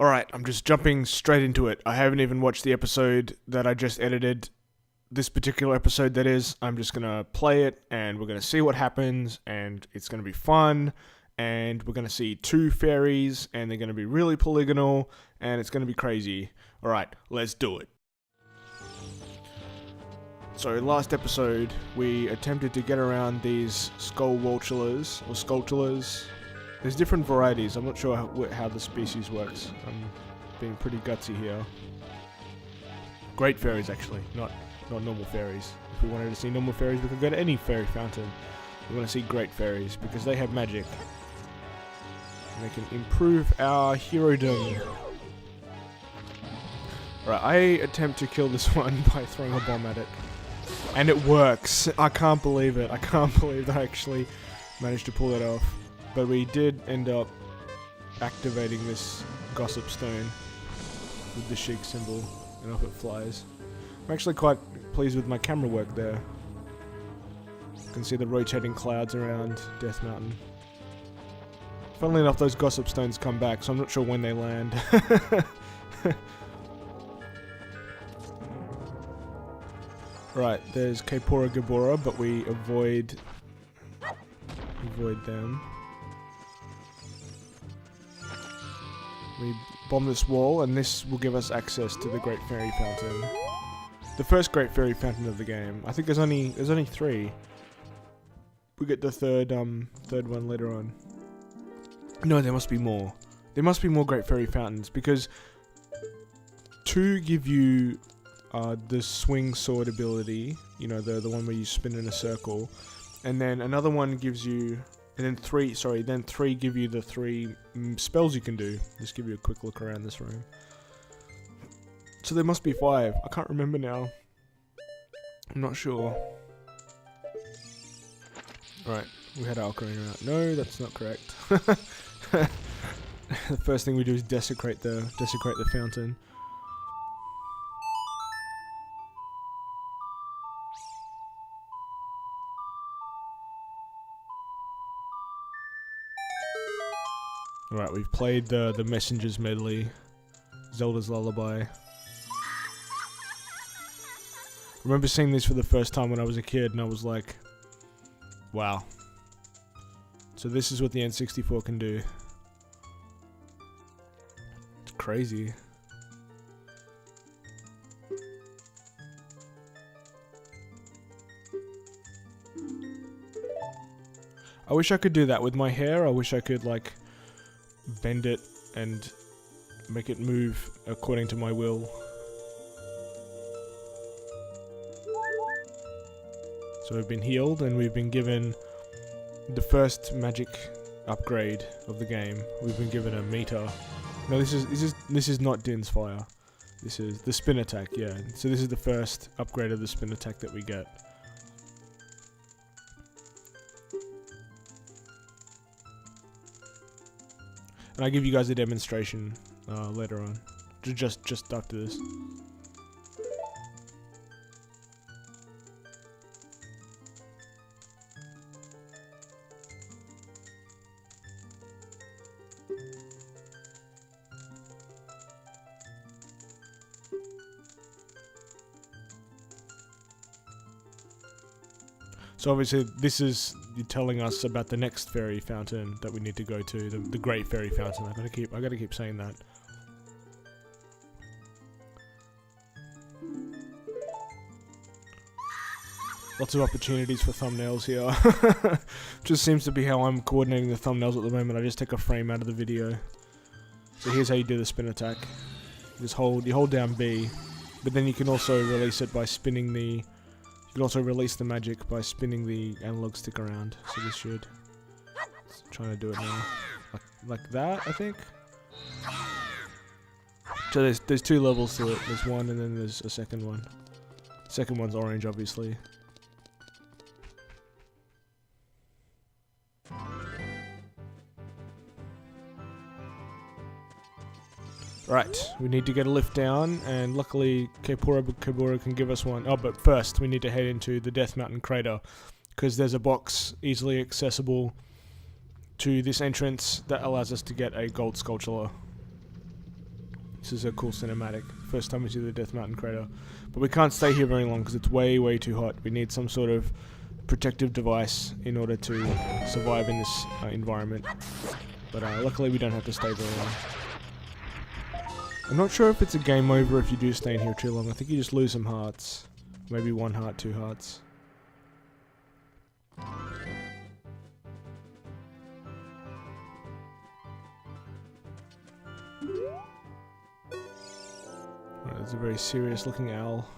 Alright, I'm just jumping straight into it. I haven't even watched the episode that I just edited. This particular episode, that is. I'm just gonna play it, and we're gonna see what happens, and it's gonna be fun, and we're gonna see two fairies, and they're gonna be really polygonal, and it's gonna be crazy. Alright, let's do it. So, last episode, we attempted to get around these skullwaltulars, or sculptulars. There's different varieties. I'm not sure how the species works. I'm being pretty gutsy here. Great fairies, actually, not normal fairies. If we wanted to see normal fairies, we could go to any fairy fountain. We want to see great fairies because they have magic. And they can improve our herodom. Alright, I attempt to kill this one by throwing a bomb at it. And it works. I can't believe it. I can't believe that I actually managed to pull it off. But we did end up activating this gossip stone with the shake symbol, and off it flies. I'm actually quite pleased with my camera work there. You can see the rotating clouds around Death Mountain. Funnily enough, those gossip stones come back, so I'm not sure when they land. Right, there's Kaepora Gabora, but we avoid them. We bomb this wall, and this will give us access to the Great Fairy Fountain. The first Great Fairy Fountain of the game. I think there's only 3. We get the third one later on. No, there must be more. There must be more Great Fairy Fountains, because 2 give you the swing sword ability, you know, the one where you spin in a circle, and then another one gives you, and then 3 give you the 3 spells you can do. Just give you a quick look around this room. So there must be 5. I can't remember now. I'm not sure. Alright, we had our Ocarina out. No, that's not correct. The first thing we do is desecrate the fountain. Alright, we've played the Messenger's Medley, Zelda's Lullaby. I remember seeing this for the first time when I was a kid, and I was like, wow. So this is what the N64 can do. It's crazy. I wish I could do that with my hair. I wish I could, like, bend it and make it move according to my will. So we've been healed, and we've been given the first magic upgrade of the game. We've been given a meter. No, this is not Din's Fire. This is the spin attack, yeah. So this is the first upgrade of the spin attack that we get. And I'll give you guys a demonstration later on, just after this. So obviously this is telling us about the next fairy fountain that we need to go to, the Great Fairy Fountain. I gotta keep saying that. Lots of opportunities for thumbnails here. Just seems to be how I'm coordinating the thumbnails at the moment. I just take a frame out of the video. So here's how you do the spin attack. You hold down B, but then you can also release it by spinning the. You can also release the magic by spinning the analog stick around. So this should. Trying to do it now, like that, I think. So there's 2 levels to it. There's one, and then there's a second one. Second one's orange, obviously. Right, we need to get a lift down, and luckily Kaepora Gabora can give us one. Oh, but first we need to head into the Death Mountain crater, because there's a box easily accessible to this entrance that allows us to get a gold sculpture. This is a cool cinematic. First time we see the Death Mountain crater. But we can't stay here very long because it's way, way too hot. We need some sort of protective device in order to survive in this environment. But luckily we don't have to stay very long. I'm not sure if it's a game over if you do stay in here too long. I think you just lose some hearts. Maybe 1 heart, 2 hearts. Right, there's a very serious looking owl.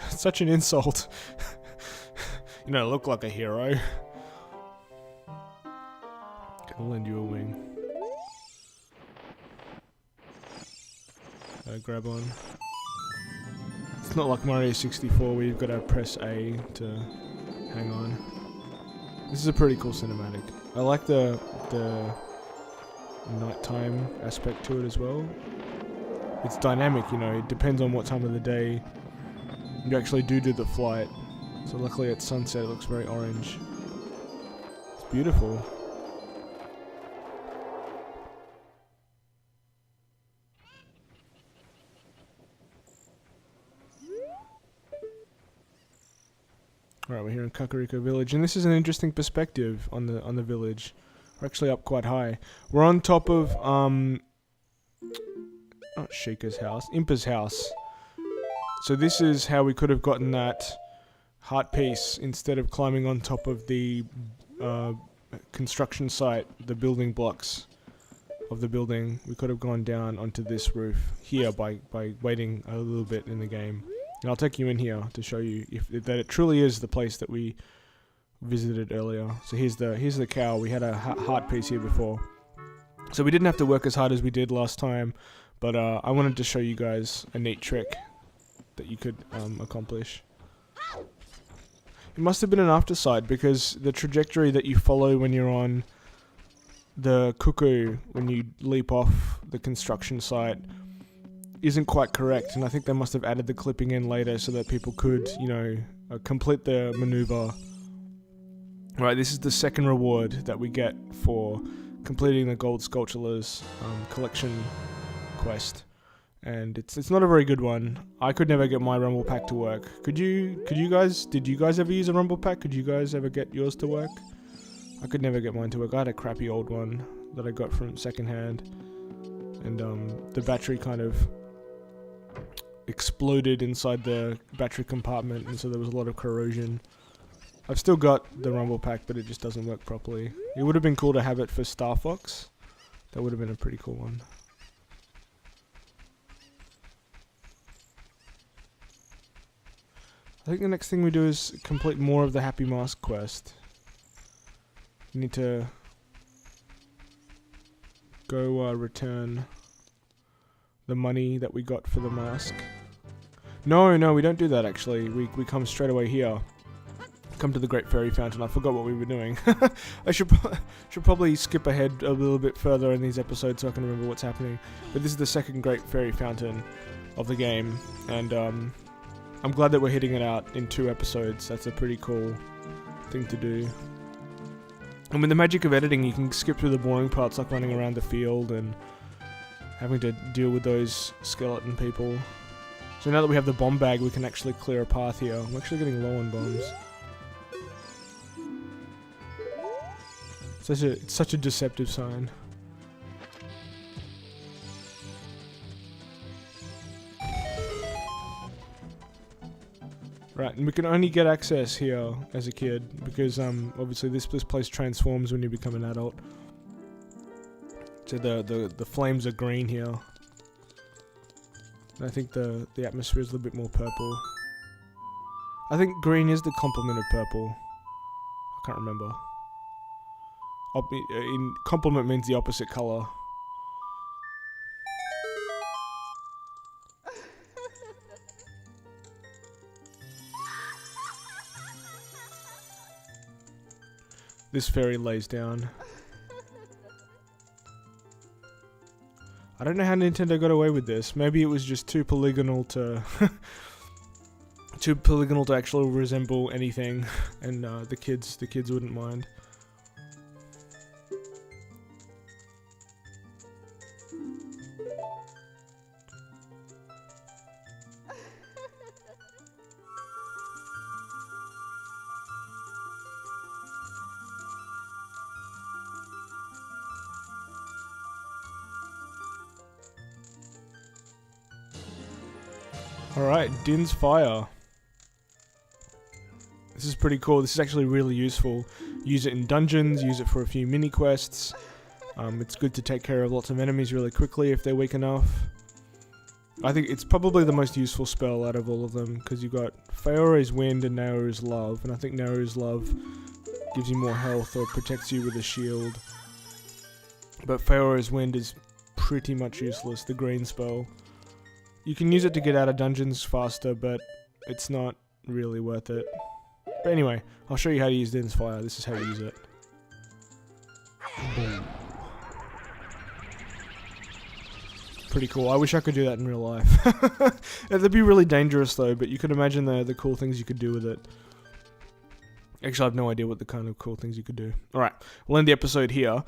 Such an insult. You don't look like a hero. I'll lend you a wing. Grab on. It's not like Mario 64 where you've got to press A to hang on. This is a pretty cool cinematic. I like the nighttime aspect to it as well. It's dynamic, you know, it depends on what time of the day you actually do the flight. So luckily at sunset it looks very orange. It's beautiful. Alright, we're here in Kakariko Village, and this is an interesting perspective on the village. We're actually up quite high. We're on top of not Sheikah's house, Impa's house. So this is how we could have gotten that heart piece instead of climbing on top of the construction site, the building blocks of the building. We could have gone down onto this roof here by waiting a little bit in the game. And I'll take you in here to show you that it truly is the place that we visited earlier. So here's the cow. We had a heart piece here before. So we didn't have to work as hard as we did last time, but I wanted to show you guys a neat trick that you could accomplish. It must have been an afterside because the trajectory that you follow when you're on the cuckoo, when you leap off the construction site, isn't quite correct, and I think they must have added the clipping in later so that people could, you know, complete the maneuver. Right, this is the second reward that we get for completing the Gold Sculptures collection quest, and it's not a very good one. I could never get my Rumble Pack to work. Did you guys ever use a Rumble Pack? Could you guys ever get yours to work? I could never get mine to work. I had a crappy old one that I got from secondhand, and the battery kind of exploded inside the battery compartment, and so there was a lot of corrosion. I've still got the Rumble Pack, but it just doesn't work properly. It would have been cool to have it for Star Fox. That would have been a pretty cool one. I think the next thing we do is complete more of the Happy Mask quest. We need to go return the money that we got for the mask. No, we don't do that actually. We come straight away here. Come to the Great Fairy Fountain. I forgot what we were doing. I should probably skip ahead a little bit further in these episodes so I can remember what's happening. But this is the second Great Fairy Fountain of the game, and I'm glad that we're hitting it out in 2 episodes. That's a pretty cool thing to do. And with the magic of editing, you can skip through the boring parts like running around the field and having to deal with those skeleton people. So now that we have the bomb bag, we can actually clear a path here. I'm actually getting low on bombs. It's such a deceptive sign. Right, and we can only get access here as a kid because obviously this place transforms when you become an adult. So the flames are green here. And I think the atmosphere is a little bit more purple. I think green is the complement of purple. I can't remember. In complement means the opposite color. This fairy lays down. I don't know how Nintendo got away with this. Maybe it was just too polygonal to too polygonal to actually resemble anything, and the kids wouldn't mind. Alright, Din's Fire. This is pretty cool. This is actually really useful. Use it in dungeons, use it for a few mini quests. It's good to take care of lots of enemies really quickly if they're weak enough. I think it's probably the most useful spell out of all of them, because you've got Faeries Wind and Naru's Love, and I think Naru's Love gives you more health or protects you with a shield. But Faeries Wind is pretty much useless, the green spell. You can use it to get out of dungeons faster, but it's not really worth it. But anyway, I'll show you how to use Din's Fire. This is how you use it. Boom. Pretty cool. I wish I could do that in real life. That'd be really dangerous though, but you could imagine the cool things you could do with it. Actually, I have no idea what the kind of cool things you could do. Alright, we'll end the episode here.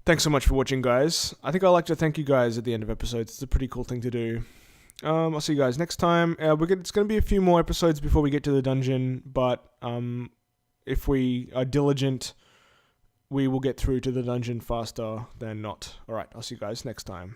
Thanks so much for watching, guys. I think I like to thank you guys at the end of episodes. It's a pretty cool thing to do. I'll see you guys next time. It's going to be a few more episodes before we get to the dungeon, but if we are diligent, we will get through to the dungeon faster than not. Alright, I'll see you guys next time.